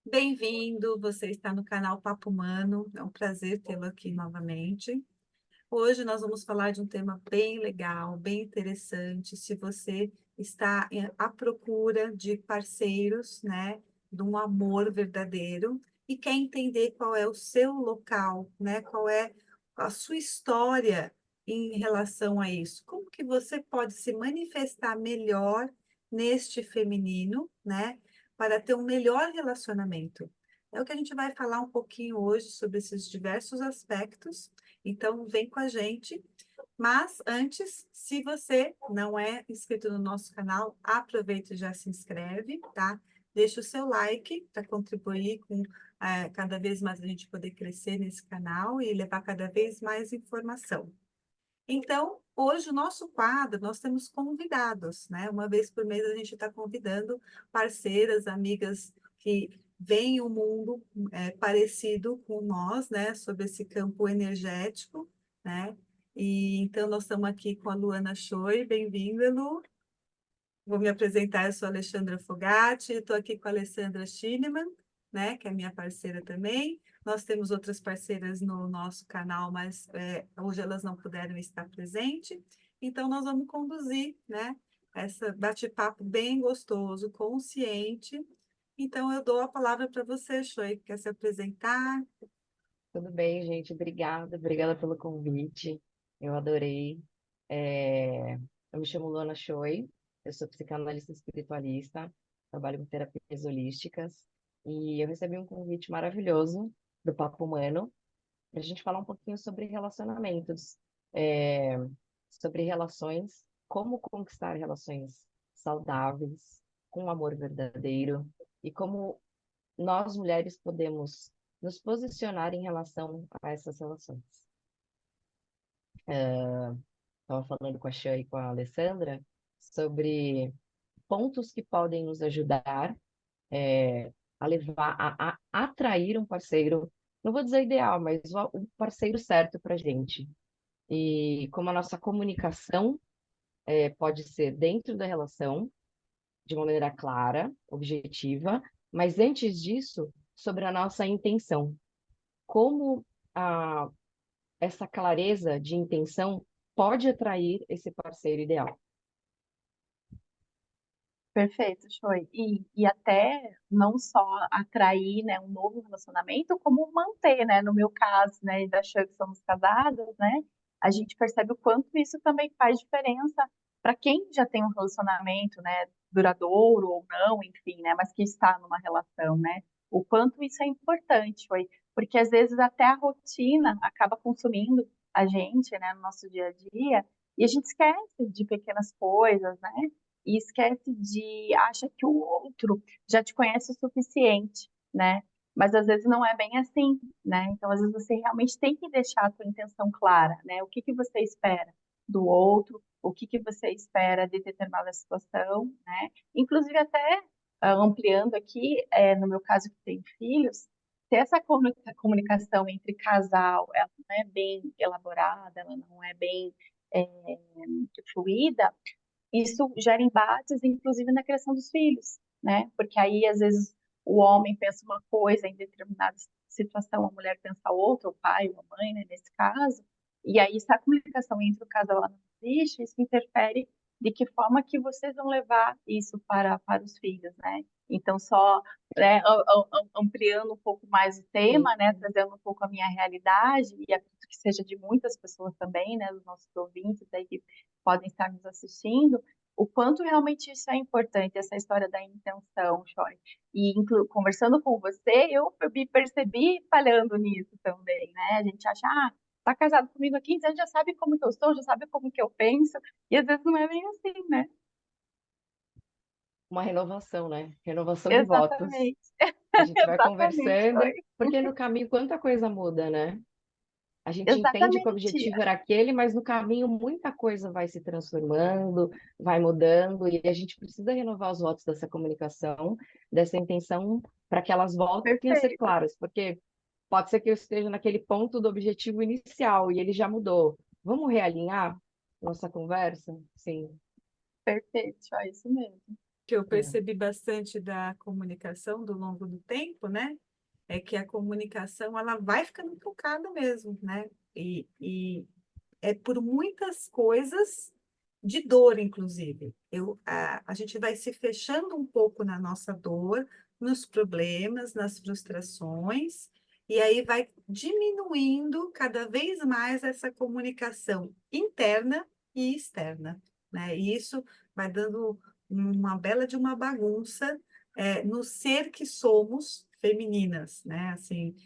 Bem-vindo, você está no canal Papo Humano, é um prazer tê-lo aqui novamente. Hoje nós vamos falar de um tema bem legal, bem interessante. Se você está à procura de parceiros, né, de um amor verdadeiro e quer entender qual é o seu local, né, qual é a sua história em relação a isso, como que você pode se manifestar melhor neste feminino, né, para ter um melhor relacionamento. É o que a gente vai falar um pouquinho hoje sobre esses diversos aspectos. Então, vem com a gente. Mas antes, se você não é inscrito no nosso canal, aproveita e já se inscreve, tá? Deixa o seu like para contribuir com cada vez mais a gente poder crescer nesse canal e levar cada vez mais informação. Então, hoje o nosso quadro, nós temos convidados, né? Uma vez por mês a gente está convidando parceiras, amigas que veem o mundo parecido com nós, né? Sobre esse campo energético, né? E então nós estamos aqui com a Luana Choi. Bem-vinda, Lu. Vou me apresentar, eu sou a Alexandra Fogatti, estou aqui com a Alessandra Schinemann, né, que é minha parceira também. Nós temos outras parceiras no nosso canal, mas hoje elas não puderam estar presentes. Então, nós vamos conduzir, né, essa bate-papo bem gostoso, consciente. Então, eu dou a palavra para você, Choi, quer se apresentar? Tudo bem, gente? Obrigada pelo convite. Eu adorei. É, Eu me chamo Luana Choi, eu sou psicanalista espiritualista, trabalho com terapias holísticas e eu recebi um convite maravilhoso do Papo Humano para a gente falar um pouquinho sobre relacionamentos, é, sobre relações, como conquistar relações saudáveis, com amor verdadeiro e como nós mulheres podemos nos posicionar em relação a essas relações. Estava falando com a Xan e com a Alessandra sobre pontos que podem nos ajudar a levar a atrair um parceiro, não vou dizer ideal, mas o parceiro certo para a gente. E como a nossa comunicação pode ser dentro da relação, de uma maneira clara, objetiva, mas antes disso, sobre a nossa intenção. Como a, essa clareza de intenção pode atrair esse parceiro ideal. Perfeito, Choi. E até não só atrair, né, um novo relacionamento, como manter, né? No meu caso, né, e da Choi que somos casadas, né? A gente percebe o quanto isso também faz diferença para quem já tem um relacionamento, né, duradouro ou não, enfim, né, mas que está numa relação, né? O quanto isso é importante, Choi, porque às vezes até a rotina acaba consumindo a gente, né, no nosso dia a dia, e a gente esquece de pequenas coisas, né? E esquece de acha que o outro já te conhece o suficiente, né? Mas às vezes não é bem assim, né? Então às vezes você realmente tem que deixar a sua intenção clara, né? O que que você espera do outro, o que que você espera de determinada situação, né? Inclusive até ampliando aqui, no meu caso que tem filhos, ter essa comunicação entre casal, ela não é bem elaborada, ela não é bem é, fluida, isso gera embates, inclusive na criação dos filhos, né? Porque aí, às vezes, o homem pensa uma coisa em determinada situação, a mulher pensa outra, o pai ou a mãe, né, nesse caso, e aí, se a comunicação entre o casal ela não existe, isso interfere de que forma que vocês vão levar isso para os filhos, né? Então, só né, ampliando um pouco mais o Sim. tema, né, trazendo um pouco a minha realidade, e acredito que seja de muitas pessoas também, né, dos nossos ouvintes aí que podem estar nos assistindo, o quanto realmente isso é importante, essa história da intenção, Joy. E conversando com você, eu me percebi falhando nisso também, né? A gente acha, tá casado comigo há 15 anos, já sabe como que eu sou, já sabe como que eu penso, e às vezes não é bem assim, né? Uma renovação, né? Renovação de votos. Exatamente, A gente vai exatamente, conversando, Joy. porque no caminho quanta coisa muda, né? A gente entende que o Exatamente. objetivo era aquele, mas no caminho muita coisa vai se transformando, vai mudando, e a gente precisa renovar os votos dessa comunicação, dessa intenção, para que elas voltem a ser Perfeito, claras, porque pode ser que eu esteja naquele ponto do objetivo inicial e ele já mudou. Vamos realinhar nossa conversa? Sim. perfeito, Joy, isso mesmo. que eu Sim. percebi bastante da comunicação do longo do tempo, né? É que a comunicação ela vai ficando truncada mesmo, né? E é por muitas coisas de dor, inclusive. A gente vai se fechando um pouco na nossa dor, nos problemas, nas frustrações, e aí vai diminuindo cada vez mais essa comunicação interna e externa, né? E isso vai dando uma bela de uma bagunça, no ser que somos femininas, né? Assim,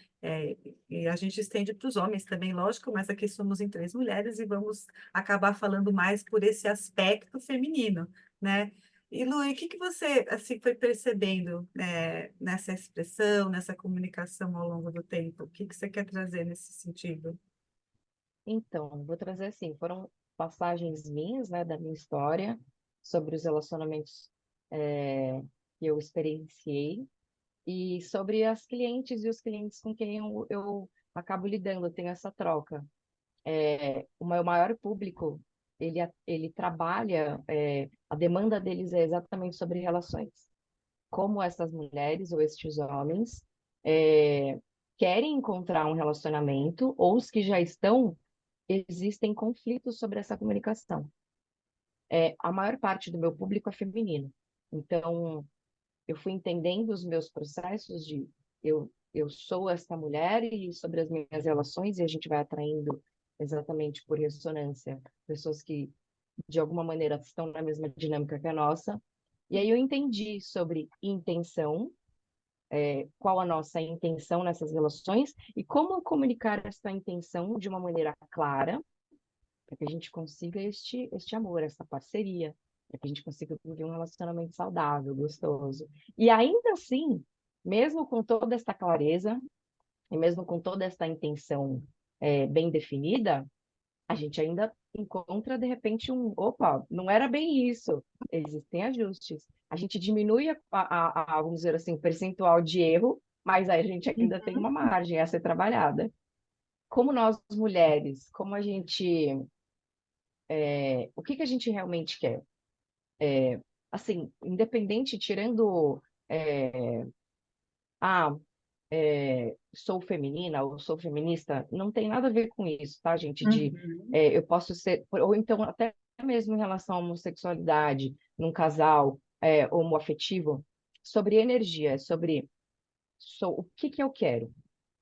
e a gente estende para os homens também, lógico, mas aqui somos em três mulheres e vamos acabar falando mais por esse aspecto feminino, né? E Lu, e o que que você assim foi percebendo, nessa expressão, nessa comunicação ao longo do tempo? O que que você quer trazer nesse sentido? Então, vou trazer assim, foram passagens minhas, né, da minha história, sobre os relacionamentos que eu experienciei, e sobre as clientes e os clientes com quem eu acabo lidando, eu tenho essa troca. O meu maior público, ele trabalha, a demanda deles é exatamente sobre relações. Como essas mulheres ou estes homens é, querem encontrar um relacionamento, ou os que já estão, existem conflitos sobre essa comunicação. A maior parte do meu público é feminino. Então, eu fui entendendo os meus processos de eu sou essa mulher e sobre as minhas relações, e a gente vai atraindo exatamente por ressonância pessoas que de alguma maneira estão na mesma dinâmica que a nossa. E aí eu entendi sobre intenção, qual a nossa intenção nessas relações e como comunicar essa intenção de uma maneira clara, para que a gente consiga este amor, essa parceria, para que a gente consiga viver um relacionamento saudável, gostoso. E ainda assim, mesmo com toda essa clareza, e mesmo com toda essa intenção bem definida, a gente ainda encontra, de repente, opa, não era bem isso. Existem ajustes. A gente diminui vamos dizer assim, o percentual de erro, mas aí a gente ainda tem uma margem a ser trabalhada. Como nós, mulheres, como a gente o que que a gente realmente quer? Assim, independente, tirando ah, sou feminina ou sou feminista, não tem nada a ver com isso, tá, gente? Uhum. Eu posso ser, ou então até mesmo em relação à homossexualidade, num casal homoafetivo, sobre energia, sobre o que que eu quero,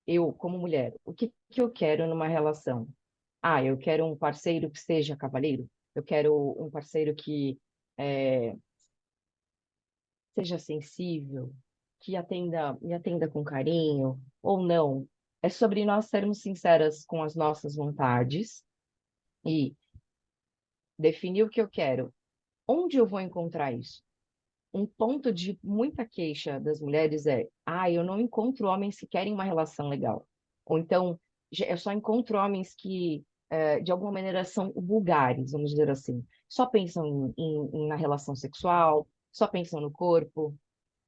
eu como mulher, o que que eu quero numa relação? Eu quero um parceiro que seja cavalheiro, eu quero um parceiro que é, seja sensível, que me atenda com carinho, ou não. É sobre nós sermos sinceras com as nossas vontades e definir o que eu quero. Onde eu vou encontrar isso? Um ponto de muita queixa das mulheres eu não encontro homens que querem uma relação legal. Ou então, eu só encontro homens que, de alguma maneira, são vulgares, vamos dizer assim. Só pensam na relação sexual, só pensam no corpo.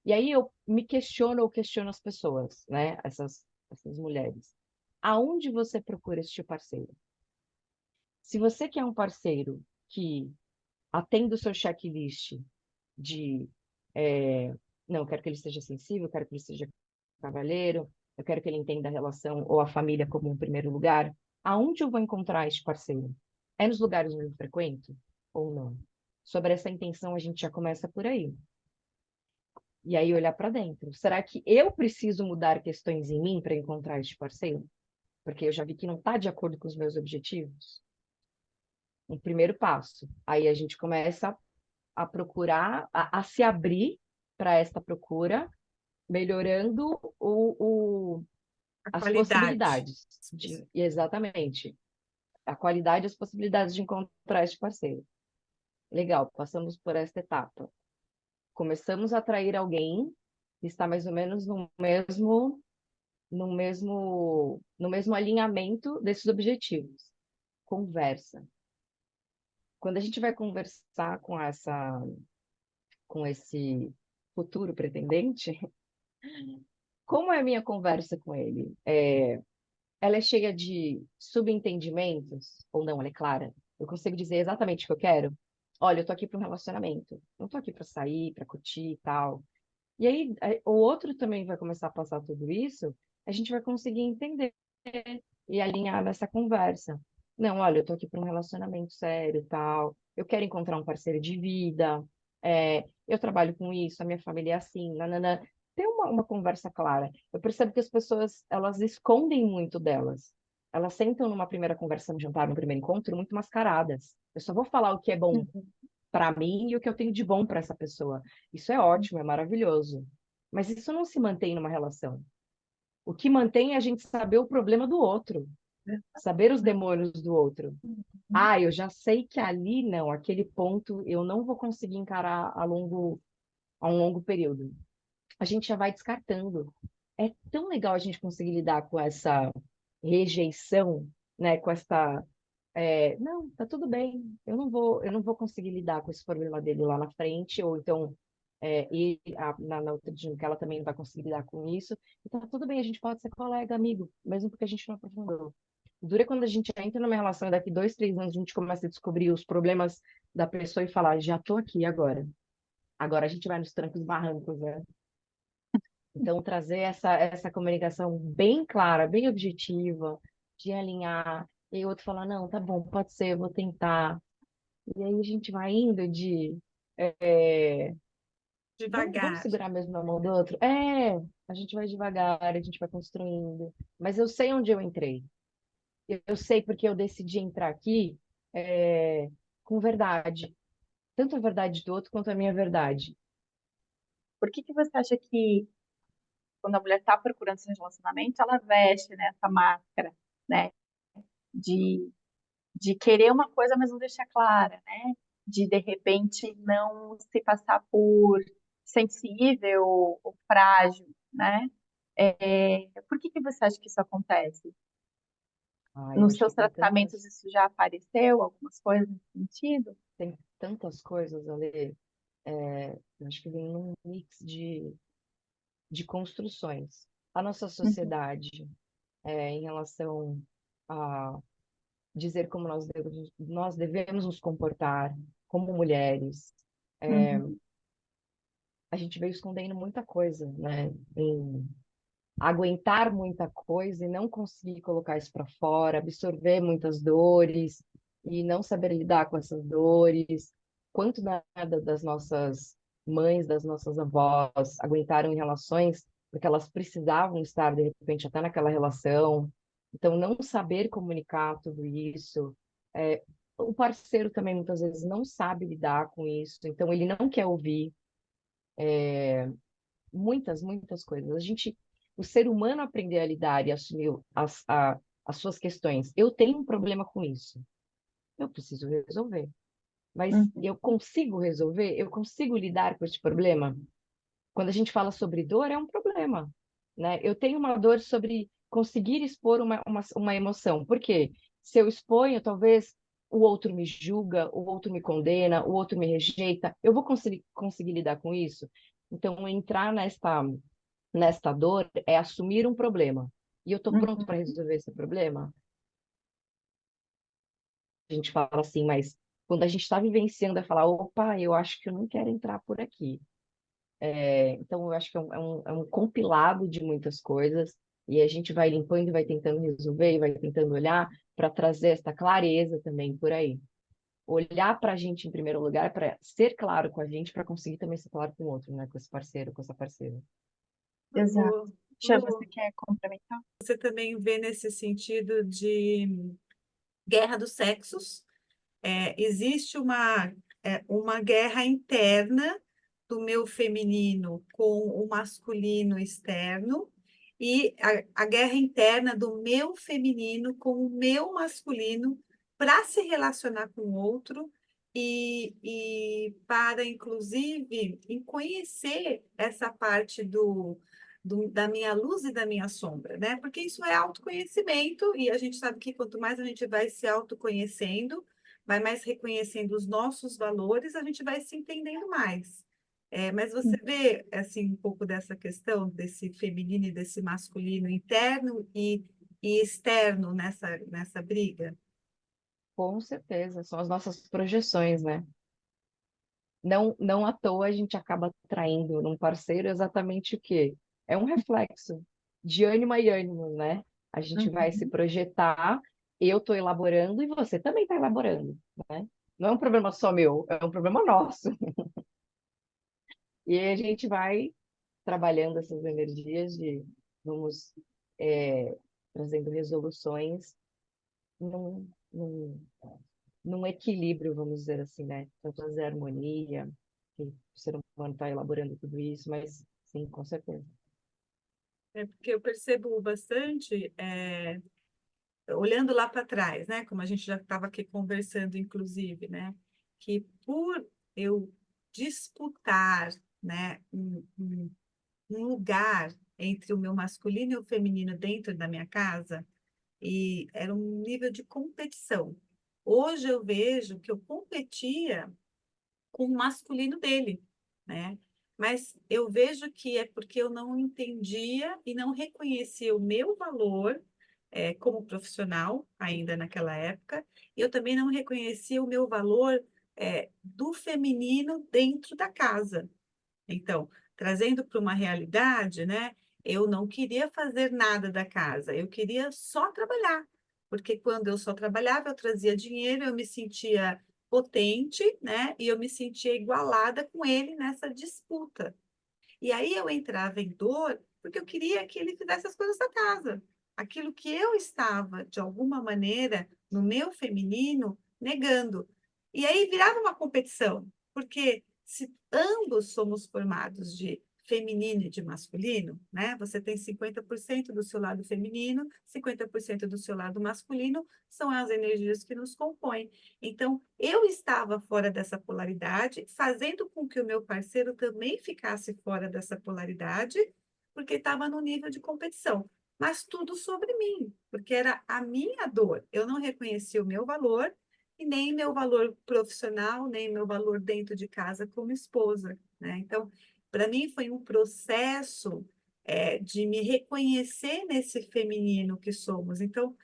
E aí eu me questiono ou questiono as pessoas, né? Essas mulheres. Aonde você procura este parceiro? Se você quer um parceiro que atenda o seu checklist de não, eu quero que ele seja sensível, eu quero que ele seja cavalheiro, eu quero que ele entenda a relação ou a família como um primeiro lugar, aonde eu vou encontrar este parceiro? É nos lugares onde eu frequento ou não? Sobre essa intenção, a gente já começa por aí. E aí olhar para dentro. Será que eu preciso mudar questões em mim para encontrar este parceiro? Porque eu já vi que não está de acordo com os meus objetivos. Um primeiro passo. Aí a gente começa a procurar, a se abrir para esta procura, melhorando A as qualidade. possibilidades exatamente, a qualidade e as possibilidades de encontrar este parceiro. Legal, passamos por esta etapa. Começamos a atrair alguém que está mais ou menos no mesmo alinhamento desses objetivos. Conversa. Quando a gente vai conversar com esse futuro pretendente, como é a minha conversa com ele? Ela é cheia de subentendimentos ou não? Ela é clara? Eu consigo dizer exatamente o que eu quero? olha, eu tô aqui para um relacionamento, não tô aqui para sair, para curtir e tal. E aí, o outro também vai começar a passar tudo isso, a gente vai conseguir entender e alinhar nessa conversa. Não, olha, eu tô aqui para um relacionamento sério, tal. Eu quero encontrar um parceiro de vida. Eu trabalho com isso, a minha família é assim, nanana. Ter uma conversa clara. Eu percebo que as pessoas, elas escondem muito delas. Elas sentam numa primeira conversa no jantar, no primeiro encontro, muito mascaradas. Eu só vou falar o que é bom Uhum. para mim e o que eu tenho de bom para essa pessoa. Isso é ótimo, é maravilhoso. Mas isso não se mantém numa relação. O que mantém é a gente saber o problema do outro, saber os demônios do outro. Uhum. Ah, eu já sei que ali não, aquele ponto eu não vou conseguir encarar a um longo período. A gente já vai descartando. É tão legal a gente conseguir lidar com essa rejeição, né? Com essa não, tá tudo bem. Eu não vou conseguir lidar com esse problema dele lá na frente, ou então na outra dizendo que ela também não vai conseguir lidar com isso. Então, tá tudo bem, a gente pode ser colega, amigo, mesmo porque a gente não aprofundou. O duro é quando a gente entra numa relação e daqui 2, 3 anos a gente começa a descobrir os problemas da pessoa e falar, já tô aqui agora. Agora a gente vai nos trancos e barrancos, né? Então, trazer essa comunicação bem clara, bem objetiva, de alinhar, e o outro falar, não, tá bom, pode ser, eu vou tentar. E aí a gente vai indo de. é, vamos Devagar. segurar mesmo na mão do outro? A gente vai devagar, a gente vai construindo. Mas eu sei onde eu entrei. Eu sei porque eu decidi entrar aqui com verdade. Tanto a verdade do outro quanto a minha verdade. Por que que você acha que quando a mulher está procurando esse relacionamento, ela veste, né, essa máscara, né, de, de querer uma coisa, mas não deixar clara, né, de repente não se passar por sensível ou frágil, né? Por que que você acha que isso acontece? Ah, eu Nos acho que seus tratamentos isso já apareceu, algumas coisas nesse sentido? tem tantas coisas ali. Eu acho que vem num mix de construções. A nossa Uhum, sociedade, em relação a dizer como nós devemos nos comportar como mulheres, uhum, a gente veio escondendo muita coisa, né? Em aguentar muita coisa e não conseguir colocar isso para fora, absorver muitas dores e não saber lidar com essas dores. Quanto das nossas mães, das nossas avós aguentaram em relações porque elas precisavam estar, de repente, até naquela relação. Então, não saber comunicar tudo isso. É, o parceiro também, muitas vezes, não sabe lidar com isso, então ele não quer ouvir muitas coisas. O ser humano aprender a lidar e assumir as suas questões. Eu tenho um problema com isso. Eu preciso resolver. Mas uhum. eu consigo resolver? Eu consigo lidar com esse problema? Quando a gente fala sobre dor, é um problema, né? Eu tenho uma dor sobre conseguir expor uma emoção. Por quê? Se eu exponho, talvez o outro me julga, o outro me condena, o outro me rejeita. Eu vou conseguir lidar com isso? Então, entrar nesta dor é assumir um problema. E eu estou pronto para Uhum. resolver esse problema? A gente fala assim, mas quando a gente está vivenciando, é falar, opa, eu acho que eu não quero entrar por aqui. Então, eu acho que é um compilado de muitas coisas, e a gente vai limpando e vai tentando resolver, e vai tentando olhar para trazer essa clareza também por aí. Olhar para a gente em primeiro lugar, para ser claro com a gente, para conseguir também ser claro com o outro, né? Com esse parceiro, com essa parceira. Exato. Lu, Tia, você Lu, quer complementar? você também vê nesse sentido de guerra dos sexos. Existe uma guerra interna do meu feminino com o masculino externo e a guerra interna do meu feminino com o meu masculino para se relacionar com o outro e para, inclusive, em conhecer essa parte da minha luz e da minha sombra, né? Porque isso é autoconhecimento e a gente sabe que quanto mais a gente vai se autoconhecendo, vai mais reconhecendo os nossos valores, a gente vai se entendendo mais. Mas você vê assim um pouco dessa questão desse feminino e desse masculino interno e externo nessa briga? Com certeza, são as nossas projeções, né? não à toa a gente acaba atraindo num parceiro exatamente o quê? É um reflexo de ânima e ânimo, né? A gente vai se Uhum. projetar, eu estou elaborando e você também está elaborando, né? Não é um problema só meu, é um problema nosso. E aí a gente vai trabalhando essas energias de vamos é, trazendo resoluções num, num, num equilíbrio, vamos dizer assim, né? Para trazer harmonia, que o ser humano está elaborando tudo isso, mas sim, com certeza. É porque eu percebo bastante, olhando lá para trás, né? Como a gente já estava aqui conversando, inclusive, né? Que por eu disputar, né, um lugar entre o meu masculino e o feminino dentro da minha casa, e era um nível de competição. Hoje eu vejo que eu competia com o masculino dele, né? Mas eu vejo que é porque eu não entendia e não reconhecia o meu valor como profissional, ainda naquela época, e eu também não reconhecia o meu valor do feminino dentro da casa. Então, trazendo para uma realidade, né? Eu não queria fazer nada da casa, eu queria só trabalhar, porque quando eu só trabalhava, eu trazia dinheiro, eu me sentia potente, né? E eu me sentia igualada com ele nessa disputa. E aí eu entrava em dor porque eu queria que ele fizesse as coisas da casa. Aquilo que eu estava, de alguma maneira, no meu feminino, negando. E aí virava uma competição, porque se ambos somos formados de feminino e de masculino, né? Você tem 50% do seu lado feminino, 50% do seu lado masculino, são as energias que nos compõem. Então, eu estava fora dessa polaridade, fazendo com que o meu parceiro também ficasse fora dessa polaridade, porque estava no nível de competição. Mas tudo sobre mim, porque era a minha dor. Eu não reconhecia o meu valor, e nem meu valor profissional, nem meu valor dentro de casa como esposa, né? Então, para mim foi um processo de me reconhecer nesse feminino que somos. Então,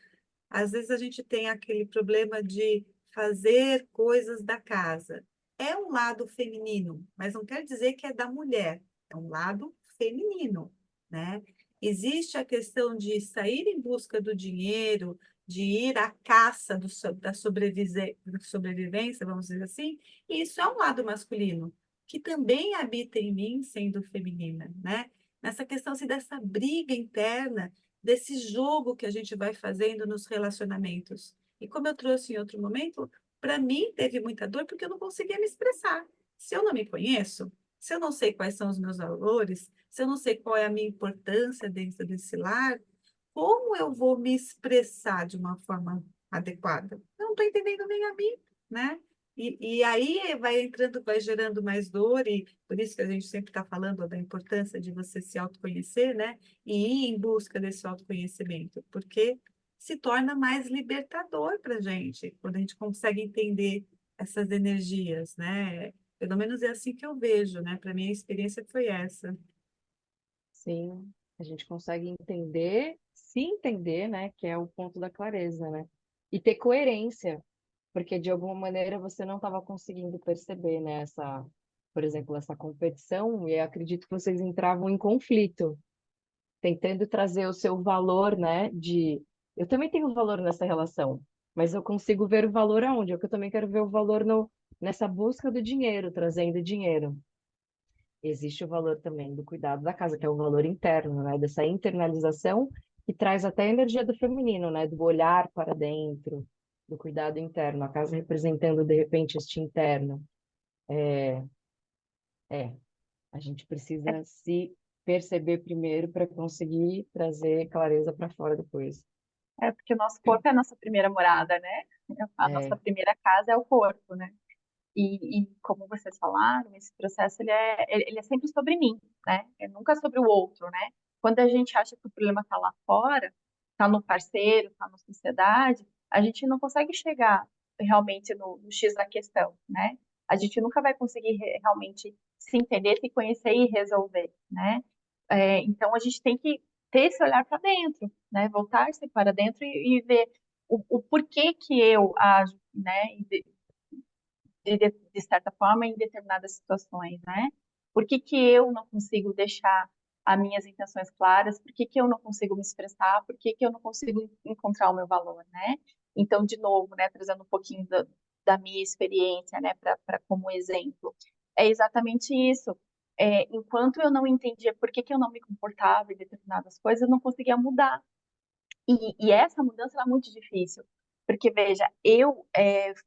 às vezes a gente tem aquele problema de fazer coisas da casa. É um lado feminino, mas não quer dizer que é da mulher. É um lado feminino, né? Existe a questão de sair em busca do dinheiro, de ir à caça da sobrevivência, vamos dizer assim, e isso é um lado masculino, que também habita em mim, sendo feminina, né? Nessa questão assim, dessa briga interna desse jogo que a gente vai fazendo nos relacionamentos. E como eu trouxe em outro momento, para mim teve muita dor porque eu não conseguia me expressar. Se eu não me conheço, se eu não sei quais são os meus valores, se eu não sei qual é a minha importância dentro desse lar, como eu vou me expressar de uma forma adequada? Eu não estou entendendo nem a mim, né? E aí vai entrando, vai gerando mais dor, e por isso que a gente sempre está falando da importância de você se autoconhecer, né? E ir em busca desse autoconhecimento, porque se torna mais libertador para a gente, quando a gente consegue entender essas energias, né? Pelo menos é assim que eu vejo, né? Para mim, a experiência foi essa. Sim, a gente consegue entender, se entender, né, que é o ponto da clareza, né? E ter coerência, porque de alguma maneira você não estava conseguindo perceber, né, por exemplo, essa competição, e eu acredito que vocês entravam em conflito, tentando trazer o seu valor, né, de eu também tenho valor nessa relação, mas eu consigo ver o valor aonde? É que eu também quero ver o valor no, nessa busca do dinheiro, trazendo dinheiro. Existe o valor também do cuidado da casa, que é o valor interno, né? Dessa internalização que traz até a energia do feminino, né? Do olhar para dentro, do cuidado interno, a casa representando de repente este interno. É, a gente precisa se perceber primeiro para conseguir trazer clareza para fora depois. É porque o nosso corpo é a nossa primeira morada, né? A nossa É, primeira casa é o corpo, né? E como vocês falaram, esse processo ele é sempre sobre mim, né? É nunca sobre o outro, né? Quando a gente acha que o problema está lá fora, está no parceiro, está na sociedade, a gente não consegue chegar realmente no X da questão, né? A gente nunca vai conseguir realmente se entender, se conhecer e resolver, né? Então a gente tem que ter esse olhar para dentro, né? Voltar-se para dentro e ver o porquê que eu ajo, né? de certa forma, em determinadas situações, né? Por que que eu não consigo deixar as minhas intenções claras? Por que que eu não consigo me expressar? Por que que eu não consigo encontrar o meu valor, né? Então, de novo, né, trazendo um pouquinho da minha experiência, né, para como exemplo, é exatamente isso. Enquanto eu não entendia por que que eu não me comportava em determinadas coisas, eu não conseguia mudar. E essa mudança era muito difícil, porque veja, eu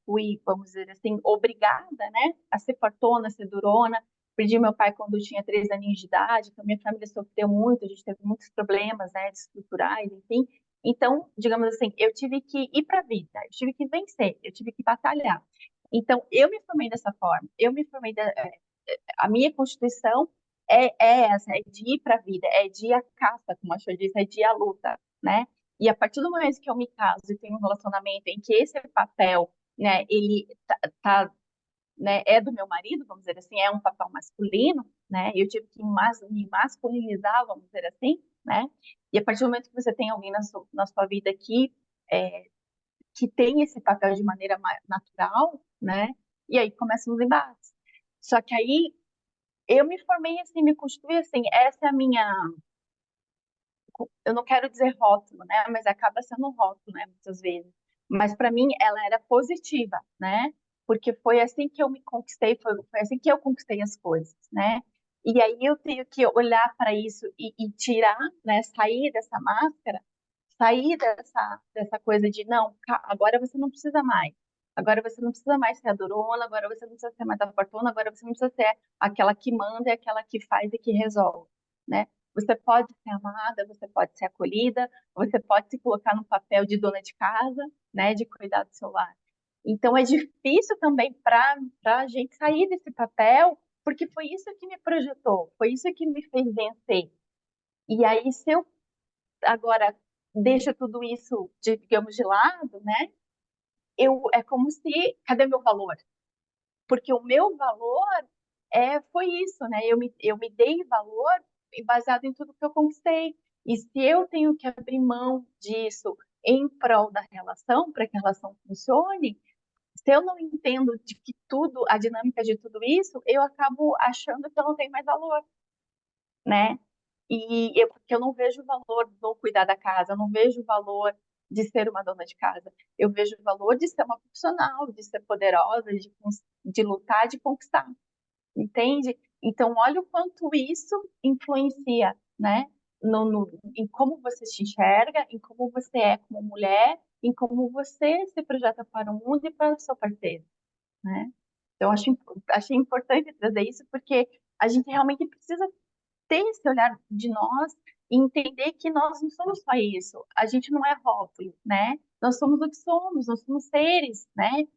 fui, vamos dizer assim, obrigada, né, a ser fortona, a ser durona. Perdi meu pai quando eu tinha 3 aninhos de idade, então minha família sofreu muito, a gente teve muitos problemas, né, estruturais, enfim. Então, digamos assim, eu tive que ir para a vida, eu tive que vencer, eu tive que batalhar. Então, eu me formei dessa forma, a minha constituição é essa, é de ir para a vida, é de ir à caça, como a Xô disse, é de ir à luta, né? E a partir do momento que eu me caso e tenho um relacionamento em que esse papel, né, ele né, é do meu marido, vamos dizer assim, é um papel masculino, né? Eu tive que me masculinizar, vamos dizer assim, né? E a partir do momento que você tem alguém na sua vida é, que tem esse papel de maneira natural, né? E aí começam os embates. Só que aí eu me formei assim, me constituí assim, essa é a minha, eu não quero dizer rótulo, né, mas acaba sendo um rótulo, né, muitas vezes. Mas para mim ela era positiva, né? Porque foi assim que eu me conquistei, foi assim que eu conquistei as coisas, né? E aí eu tenho que olhar para isso e tirar, né, sair dessa máscara, sair dessa coisa de não, agora você não precisa mais. Agora você não precisa mais ser a durona, agora você não precisa ser mais a fortuna, agora você não precisa ser aquela que manda e aquela que faz e que resolve, né? Você pode ser amada, você pode ser acolhida, você pode se colocar no papel de dona de casa, né, de cuidar do seu lar. Então é difícil também para a gente sair desse papel, porque foi isso que me projetou, foi isso que me fez vencer. E aí, se eu agora deixo tudo isso, digamos, de lado, né, é como se, cadê meu valor? Porque o meu valor foi isso, né? Eu me dei valor baseado em tudo que eu conquistei. E se eu tenho que abrir mão disso em prol da relação, para que a relação funcione, se eu não entendo de que tudo, a dinâmica de tudo isso, eu acabo achando que eu não tenho mais valor, né? Porque eu não vejo o valor do cuidar da casa, eu não vejo o valor de ser uma dona de casa. Eu vejo o valor de ser uma profissional, de ser poderosa, de lutar, de conquistar, entende? Então, olha o quanto isso influencia, né? Em como você se enxerga, em como você é como mulher, em como você se projeta para o mundo e para o seu parceiro, né? Então, achei importante trazer isso, porque a gente realmente precisa ter esse olhar de nós e entender que nós não somos só isso. A gente não é rótulo, né? Nós somos o que somos, nós somos seres, né?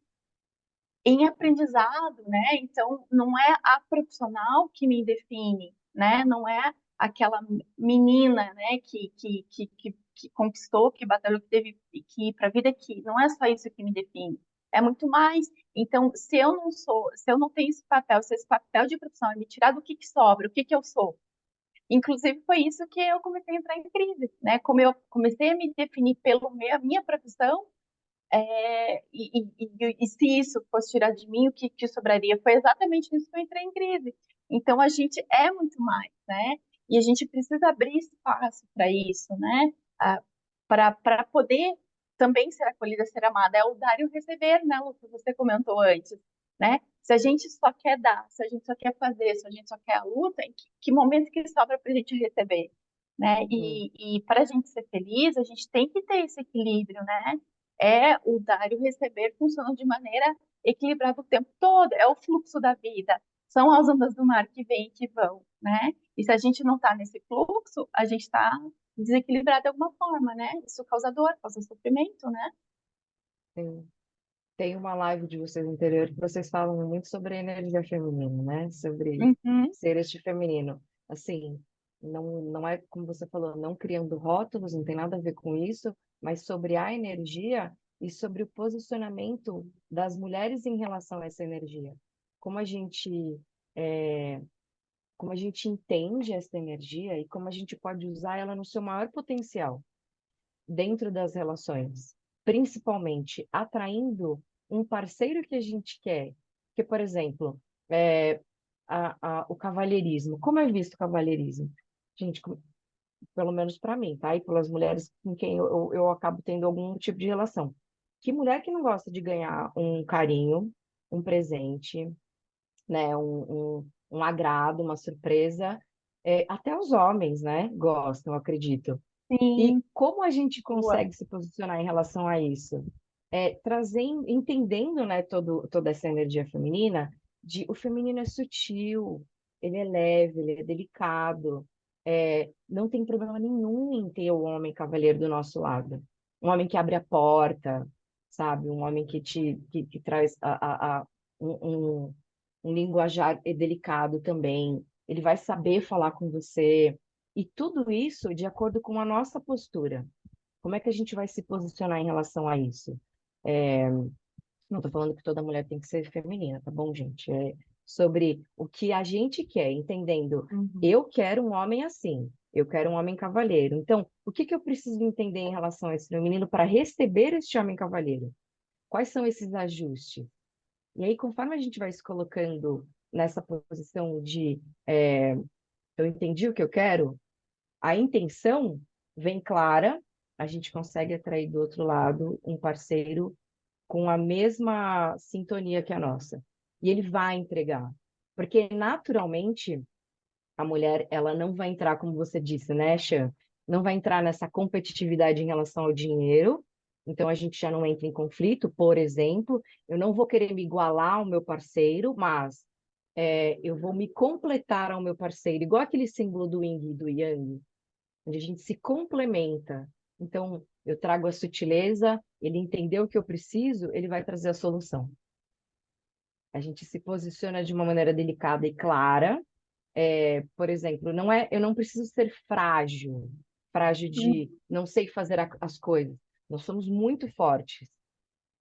Em aprendizado, né? Então, não é a profissional que me define, né? Não é aquela menina, né, que conquistou, que batalhou, que teve que ir para a vida aqui. Não é só isso que me define. É muito mais. Então, se eu não tenho esse papel, se esse papel de profissional é me tirar do que sobra, o que eu sou? Inclusive, foi isso que eu comecei a entrar em crise, né? Como eu comecei a me definir pela minha profissão, e se isso fosse tirar de mim, o que sobraria? Foi exatamente isso que eu entrei em crise. Então, a gente é muito mais, né? E a gente precisa abrir espaço para isso, né? Para poder também ser acolhida, ser amada. É o dar e o receber, né, Lu, que você comentou antes, né? Se a gente só quer dar, se a gente só quer fazer, se a gente só quer a luta, em que momento que sobra para a gente receber? Né? Uhum. E para a gente ser feliz, a gente tem que ter esse equilíbrio, né? O dar e o receber funcionam de maneira equilibrada o tempo todo, é o fluxo da vida, são as ondas do mar que vêm e que vão, né? E se a gente não está nesse fluxo, a gente está desequilibrado de alguma forma, né? Isso causa dor, causa sofrimento, né? Sim. Tem uma live de vocês anterior que vocês falam muito sobre a energia feminina, né? Sobre Uhum, ser este feminino. Assim, não é como você falou, não criando rótulos, não tem nada a ver com isso, mas sobre a energia e sobre o posicionamento das mulheres em relação a essa energia. Como a gente, é, como a gente entende essa energia e como a gente pode usar ela no seu maior potencial dentro das relações, principalmente atraindo um parceiro que a gente quer Porque, por exemplo, o cavalheirismo. Como é visto o cavalheirismo? Gente, pelo menos para mim, tá? E pelas mulheres com quem eu acabo tendo algum tipo de relação. Que mulher que não gosta de ganhar um carinho, um presente, né? Um agrado, uma surpresa. Até os homens, né? Gostam, eu acredito. E Sim, como a gente boa. consegue se posicionar em relação a isso? Trazendo, entendendo, né, toda essa energia feminina, de o feminino é sutil, ele é leve, ele é delicado, não tem problema nenhum em ter o homem cavaleiro do nosso lado. Um homem que abre a porta, sabe? Um homem que traz um, um, um linguajar delicado também. Ele vai saber falar com você. E tudo isso de acordo com a nossa postura. Como é que a gente vai se posicionar em relação a isso? É, não estou falando que toda mulher tem que ser feminina, tá bom, gente? É sobre o que a gente quer, entendendo. Uhum. Eu quero um homem assim, eu quero um homem cavalheiro. Então, o que que eu preciso entender em relação a esse feminino para receber este homem cavalheiro? Quais são esses ajustes? E aí, conforme a gente vai se colocando nessa posição de eu entendi o que eu quero, a intenção vem clara, a gente consegue atrair do outro lado um parceiro com a mesma sintonia que a nossa. E ele vai entregar. Porque, naturalmente, a mulher, ela não vai entrar, como você disse, né, Chan? Não vai entrar nessa competitividade em relação ao dinheiro. Então, a gente já não entra em conflito, por exemplo. Eu não vou querer me igualar ao meu parceiro, mas eu vou me completar ao meu parceiro, igual aquele símbolo do yin e do yang, onde a gente se complementa. Então, eu trago a sutileza, ele entendeu o que eu preciso, ele vai trazer a solução. A gente se posiciona de uma maneira delicada e clara. Por exemplo, eu não preciso ser frágil, frágil Hum, de não sei fazer as coisas. Nós somos muito fortes,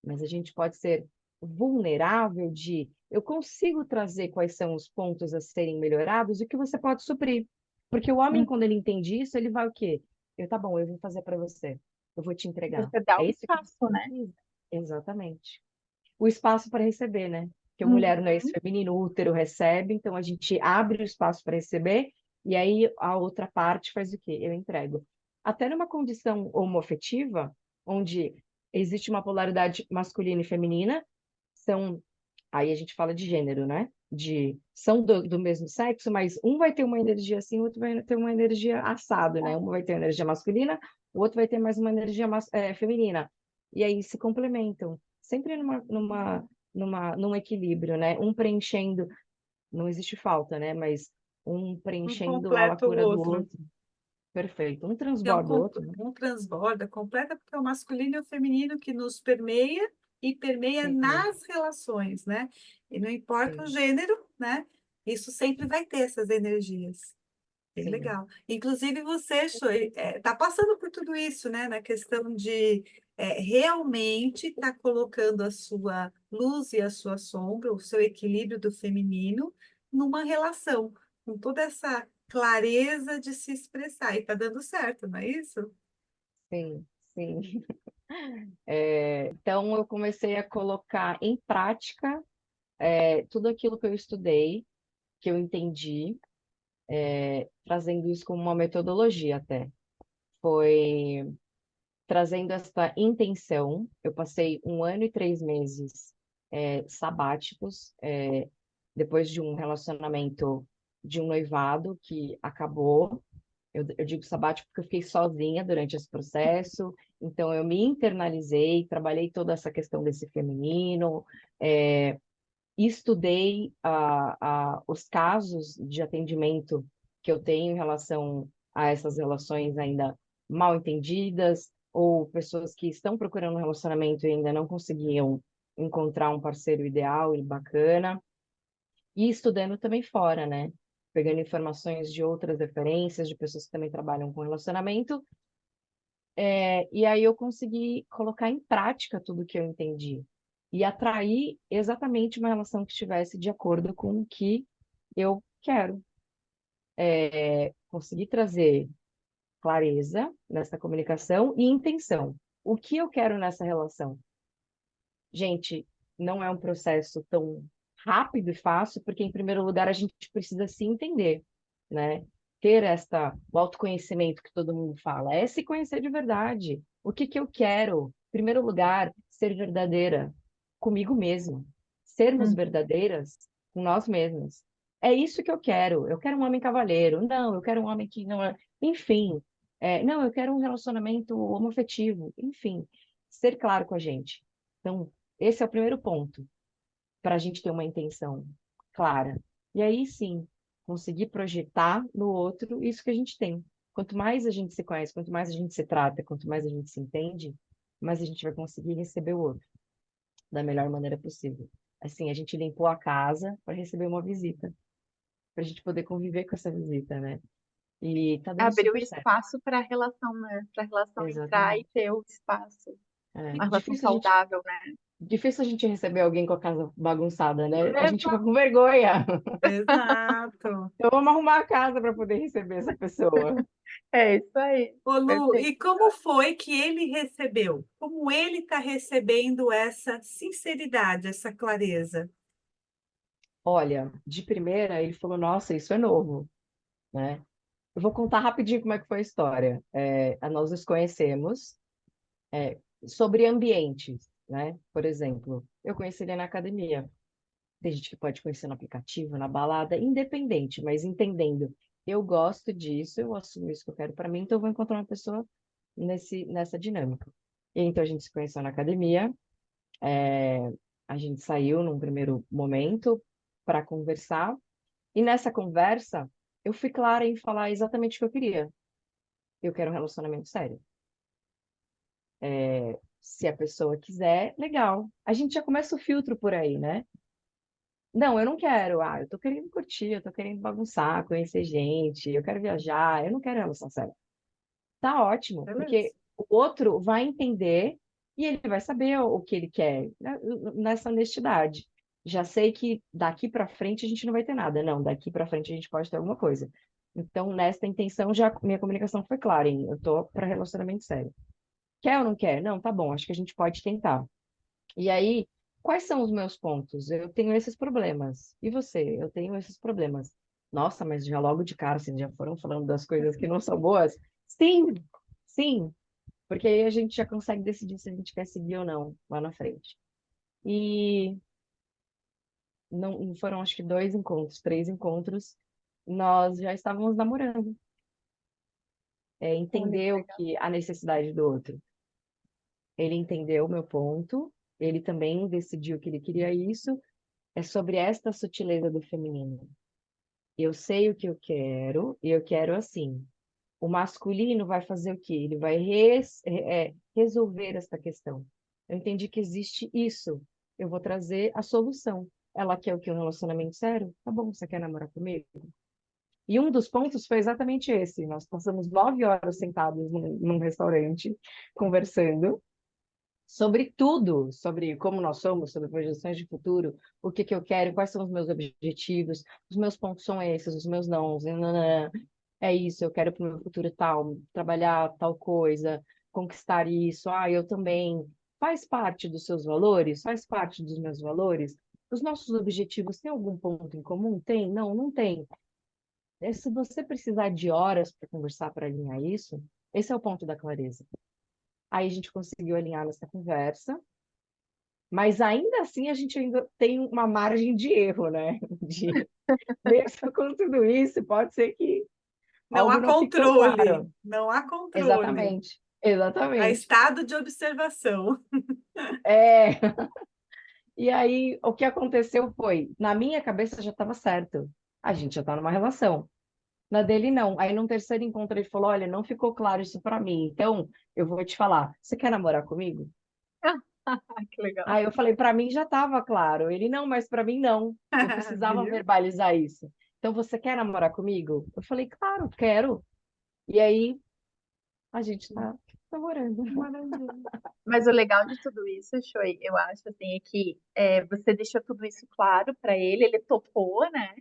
mas a gente pode ser vulnerável de eu consigo trazer quais são os pontos a serem melhorados e o que você pode suprir. Porque o homem, hum. quando ele entende isso, ele vai o quê? Tá bom, eu vou fazer para você. Eu vou te entregar. Você dá É o isso que espaço, você né? precisa. Exatamente. O espaço para receber, né? Porque a mulher no esse Uhum. feminino, o útero recebe, então a gente abre o espaço para receber, e aí a outra parte faz o quê? Eu entrego. Até numa condição homoafetiva, onde existe uma polaridade masculina e feminina, são, aí a gente fala de gênero, né? São do mesmo sexo, mas um vai ter uma energia assim, o outro vai ter uma energia assado, né? Um vai ter energia masculina, o outro vai ter mais uma energia feminina. E aí se complementam, sempre num equilíbrio, né? Um preenchendo, não existe falta, né? Mas um Um preenchendo a completa o lacuna do outro. outro. Perfeito. Um É transborda o outro, né? um transborda, completa, porque é o masculino e o feminino que nos permeia e permeia Sim, nas relações, né? E não importa o sim, gênero, né? Isso sempre vai ter essas energias. Bem sim. legal. Inclusive, você está passando por tudo isso, né? Na questão de realmente estar colocando a sua luz e a sua sombra, o seu equilíbrio do feminino, numa relação, com toda essa clareza de se expressar. E está dando certo, não é isso? Sim, sim. Então, eu comecei a colocar em prática tudo aquilo que eu estudei, que eu entendi, trazendo isso como uma metodologia até. Foi trazendo essa intenção. Eu passei 1 ano e 3 meses sabáticos, depois de um relacionamento, de um noivado que acabou. Eu digo sabático porque eu fiquei sozinha durante esse processo, então eu me internalizei, trabalhei toda essa questão desse feminino, estudei os casos de atendimento que eu tenho em relação a essas relações ainda mal entendidas, ou pessoas que estão procurando um relacionamento e ainda não conseguiam encontrar um parceiro ideal e bacana, e estudando também fora, né? Pegando informações de outras referências, de pessoas que também trabalham com relacionamento, e aí eu consegui colocar em prática tudo que eu entendi e atrair exatamente uma relação que estivesse de acordo com o que eu quero. Conseguir trazer clareza nessa comunicação e intenção. O que eu quero nessa relação? Gente, não é um processo tão rápido e fácil, porque, em primeiro lugar, a gente precisa se entender, né? Ter o autoconhecimento que todo mundo fala, é se conhecer de verdade. O que que eu quero? Em primeiro lugar, ser verdadeira comigo mesma. Sermos Hum. verdadeiras com nós mesmos. É isso que eu quero. Eu quero um homem cavalheiro. Não, eu quero um homem que não é. Enfim, não, eu quero um relacionamento homoafetivo. Enfim, ser claro com a gente. Então, esse é o primeiro ponto para a gente ter uma intenção clara. E aí sim, conseguir projetar no outro isso que a gente tem. Quanto mais a gente se conhece, quanto mais a gente se trata, quanto mais a gente se entende, mais a gente vai conseguir receber o outro da melhor maneira possível. Assim, a gente limpou a casa para receber uma visita, para a gente poder conviver com essa visita, né? E tá dando Abrir o super certo. espaço para a relação, né? Para a relação entrar e Exatamente. ter o espaço. É. Uma relação saudável, né? Difícil a gente receber alguém com a casa bagunçada, né? A gente fica Exato. com vergonha. Exato. Então vamos arrumar a casa para poder receber essa pessoa. É isso aí. Ô, Lu, Perfeito. e como foi que ele recebeu? Como ele está recebendo essa sinceridade, essa clareza? Olha, de primeira ele falou, nossa, isso é novo, né? Eu vou contar rapidinho como é que foi a história. Nós nos conhecemos sobre ambientes, né? Por exemplo, eu conheci ele na academia. Tem gente que pode conhecer no aplicativo, na balada, independente, mas entendendo. Eu gosto disso, eu assumo isso que eu quero para mim, então eu vou encontrar uma pessoa nessa dinâmica. E então a gente se conheceu na academia, a gente saiu num primeiro momento para conversar, e nessa conversa eu fui clara em falar exatamente o que eu queria. Eu quero um relacionamento sério. Se a pessoa quiser, legal. A gente já começa o filtro por aí, né? Não, eu não quero. Ah, eu tô querendo curtir, eu tô querendo bagunçar, conhecer gente, eu quero viajar, eu não quero relação séria. Tá ótimo, Beleza. porque o outro vai entender e ele vai saber o que ele quer, né, nessa honestidade. Já sei que daqui para frente a gente não vai ter nada. Não, daqui para frente a gente pode ter alguma coisa. Então, nessa intenção, já minha comunicação foi clara, hein? Eu tô para relacionamento sério. Quer ou não quer? Não, tá bom, acho que a gente pode tentar. E aí, quais são os meus pontos? Eu tenho esses problemas. E você? Eu tenho esses problemas. Nossa, mas já logo de cara, assim, já foram falando das coisas que não são boas? Sim, sim, porque aí a gente já consegue decidir se a gente quer seguir ou não lá na frente. E não foram, acho que 2 encontros, 3 encontros, nós já estávamos namorando. Olha que Entendeu legal. que a necessidade do outro. Ele entendeu o meu ponto, ele também decidiu que ele queria isso. É sobre esta sutileza do feminino. Eu sei o que eu quero e eu quero assim. O masculino vai fazer o quê? Ele vai resolver esta questão. Eu entendi que existe isso. Eu vou trazer a solução. Ela quer o quê? Um relacionamento sério? Tá bom, você quer namorar comigo? E um dos pontos foi exatamente esse. Nós passamos 9 horas sentados num restaurante, conversando sobre tudo, sobre como nós somos, sobre projeções de futuro, o que que eu quero, quais são os meus objetivos, os meus pontos são esses, os meus nãos, nananã. É isso, eu quero para o meu futuro tal, trabalhar tal coisa, conquistar isso, eu também. Faz parte dos seus valores? Faz parte dos meus valores? Os nossos objetivos têm algum ponto em comum? Tem? Não, não tem. Se você precisar de horas para conversar, para alinhar isso, esse é o ponto da clareza. Aí a gente conseguiu alinhar nessa conversa, mas ainda assim a gente ainda tem uma margem de erro, né? De, mesmo com tudo isso, pode ser que Não algo há não ficou controle, claro. não há controle. Exatamente, Há exatamente. estado de observação. É, e aí o que aconteceu foi, na minha cabeça já estava certo. A gente já está numa relação. Na dele, não. Aí, num terceiro encontro, ele falou: Olha, não ficou claro isso para mim. Então, eu vou te falar. Você quer namorar comigo? Que legal. Aí eu falei, para mim já estava claro. Ele, não, mas para mim não. Eu precisava Viu? verbalizar isso. Então, você quer namorar comigo? Eu falei, claro, quero. E aí, a gente está namorando. Maravilha. Mas o legal de tudo isso, Choi, eu acho assim, é que você deixou tudo isso claro para ele, ele topou, né?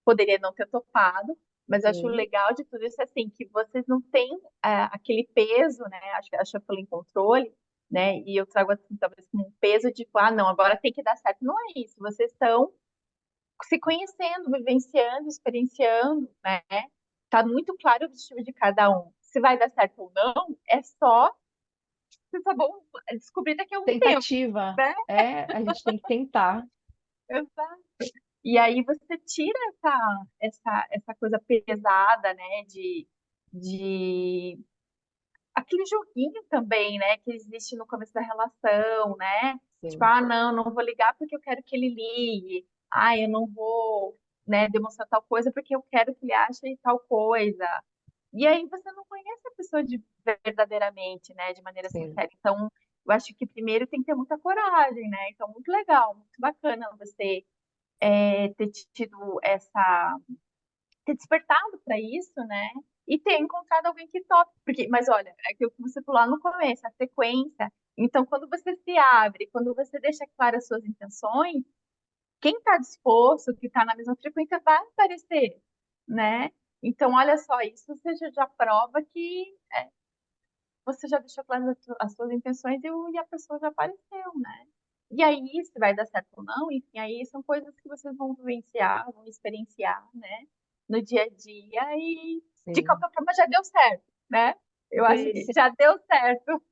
Poderia não ter topado, mas eu acho Sim, legal de tudo isso assim, que vocês não têm aquele peso, né? Acho que pelo controle, né? E eu trago assim, talvez como um peso de, tipo, ah, não, agora tem que dar certo. Não é isso. Vocês estão se conhecendo, vivenciando, experienciando, né? Tá muito claro o objetivo de cada um. Se vai dar certo ou não, é só tá bom descobrir daqui a um tempo, Tentativa. né? A gente tem que tentar. Exato. E aí você tira essa coisa pesada, né? De aquele joguinho também, né? Que existe no começo da relação, né? Tipo, Sim, ah, não vou ligar porque eu quero que ele ligue. Ah, eu não vou, né, demonstrar tal coisa porque eu quero que ele ache tal coisa. E aí você não conhece a pessoa verdadeiramente, né, de maneira sim, sincera. Então, eu acho que primeiro tem que ter muita coragem, né? Então, muito legal, muito bacana você ter tido ter despertado para isso, né? E ter encontrado alguém que tope. Porque, mas olha, é aquilo que você falou lá no começo, a frequência. Então, quando você se abre, quando você deixa claras as suas intenções, quem está disposto, que está na mesma frequência, vai aparecer, né? Então, olha só, isso você já prova que você já deixou claras as suas intenções e a pessoa já apareceu, né? E aí, se vai dar certo ou não, enfim, aí são coisas que vocês vão vivenciar, vão experienciar, né? No dia a dia e, de sim. qualquer forma, já deu certo, né? Eu acho que Sim. já deu certo.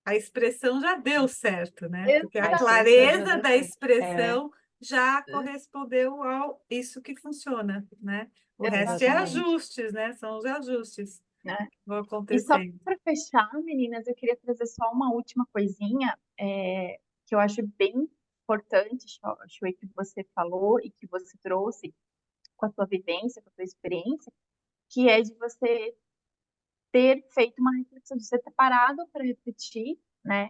A expressão já deu certo, né? Porque a A expressão já clareza deu da certo. É, expressão já correspondeu ao isso que funciona, né? O resto é exatamente. ajustes, né? São os ajustes Né? que vão E só acontecendo. para fechar, meninas, eu queria trazer só uma última coisinha que eu acho bem importante, Chui, que você falou e que você trouxe com a sua vivência, com a sua experiência, que é de você ter feito uma reflexão, de você ter parado para refletir, né?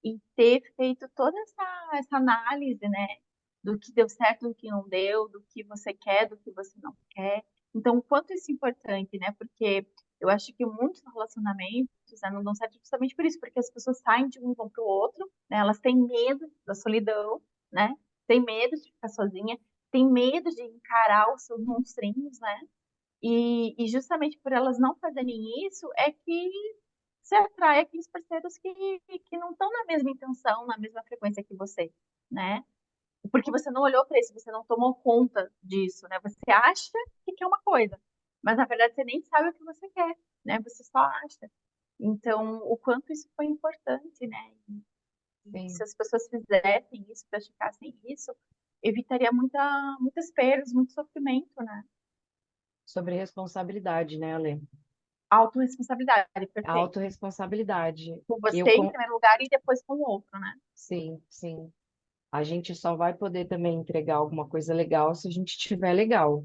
E ter feito toda essa análise, né? Do que deu certo, do que não deu, do que você quer, do que você não quer. Então, o quanto isso é importante, né? Porque eu acho que muitos relacionamentos, né, não dão certo justamente por isso, porque as pessoas saem de um e vão para o outro, né? Elas têm medo da solidão, né? Têm medo de ficar sozinha, têm medo de encarar os seus monstrinhos, né? E justamente por elas não fazerem isso, é que se atrai aqueles parceiros que não estão na mesma intenção, na mesma frequência que você, né? Porque você não olhou para isso, você não tomou conta disso, né? Você acha que quer uma coisa, mas na verdade você nem sabe o que você quer, né? Você só acha. Então, o quanto isso foi importante, né? E se Sim. as pessoas fizessem isso, praticassem isso, evitaria muitas perdas, muito sofrimento, né? Sobre responsabilidade, né, Ale? Autoresponsabilidade, A perfeito. autorresponsabilidade. Com Eu você em com... primeiro lugar e depois com o outro, né? Sim, sim. A gente só vai poder também entregar alguma coisa legal se a gente estiver legal,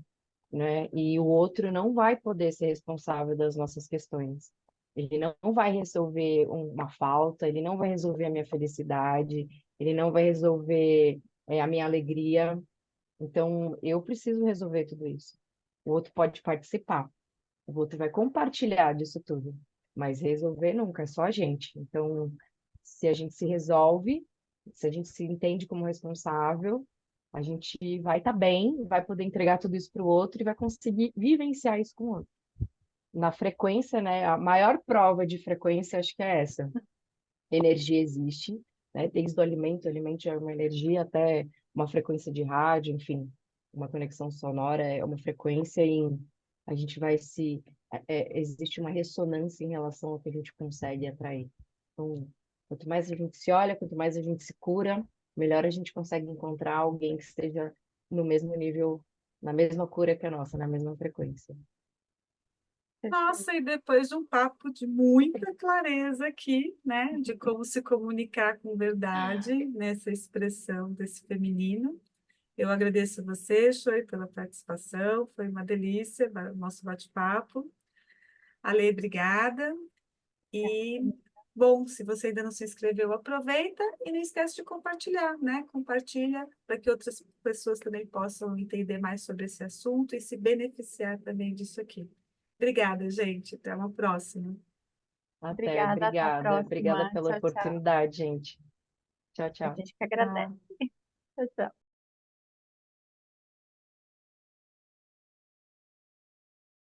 né? E o outro não vai poder ser responsável das nossas questões. Ele não vai resolver uma falta, ele não vai resolver a minha felicidade, ele não vai resolver, a minha alegria. Então, eu preciso resolver tudo isso. O outro pode participar, o outro vai compartilhar disso tudo, mas resolver nunca, é só a gente. Então, se a gente se resolve, se a gente se entende como responsável, a gente vai estar bem, vai poder entregar tudo isso para o outro e vai conseguir vivenciar isso com o outro. Na frequência, né? A maior prova de frequência, acho que é essa. Energia existe, né? Desde o alimento é uma energia até uma frequência de rádio, enfim, uma conexão sonora é uma frequência em a gente vai se existe uma ressonância em relação ao que a gente consegue atrair. Então, quanto mais a gente se olha, quanto mais a gente se cura, melhor a gente consegue encontrar alguém que esteja no mesmo nível, na mesma cura que a nossa, na mesma frequência. Perfeito. Nossa, e depois de um papo de muita clareza aqui, né, de como se comunicar com verdade nessa expressão desse feminino. Eu agradeço você, Choi, pela participação, foi uma delícia o nosso bate-papo. Ale, obrigada. E, bom, se você ainda não se inscreveu, aproveita e não esquece de compartilhar, né? Compartilha para que outras pessoas também possam entender mais sobre esse assunto e se beneficiar também disso aqui. Obrigada, gente. Até uma próxima. Até, Até a obrigada. Obrigada próxima. pela Tchau, tchau. oportunidade, gente. Tchau, A tchau. gente que agradece. Tchau. Tchau, tchau.